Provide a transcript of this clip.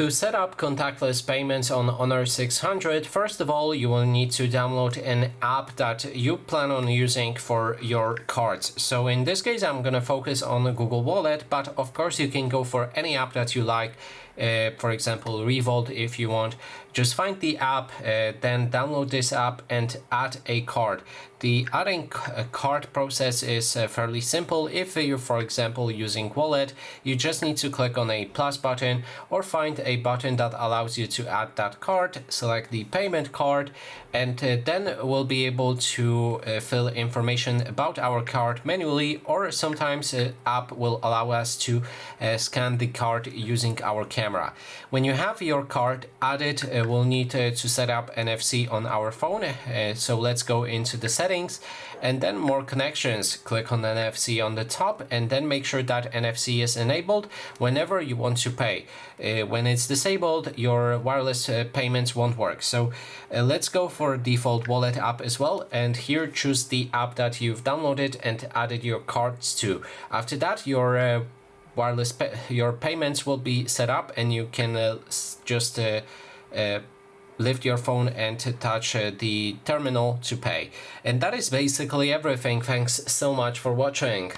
To set up contactless payments on Honor 600, first of all, you will need to download an app that you plan on using for your cards. So in this case, I'm going to focus on Google Wallet, but of course you can go for any app that you like. For example, Revolt if you want. Just find the app, then download this app and add a card. The adding a card process is fairly simple. If you're, for example, using Wallet, you just need to click on a plus button or find a button that allows you to add that card, select the payment card, and then we'll be able to fill information about our card manually, or sometimes the app will allow us to scan the card using our camera. When you have your card added, we'll need to set up NFC on our phone. So let's go into the settings and then more connections. Click on NFC on the top and then make sure that NFC is enabled whenever you want to pay. When it's disabled, your wireless payments won't work. So let's go for default wallet app as well, and here choose the app that you've downloaded and added your cards to. After that, your your payments will be set up, and you can just lift your phone and touch the terminal to pay. And that is basically everything. Thanks so much for watching.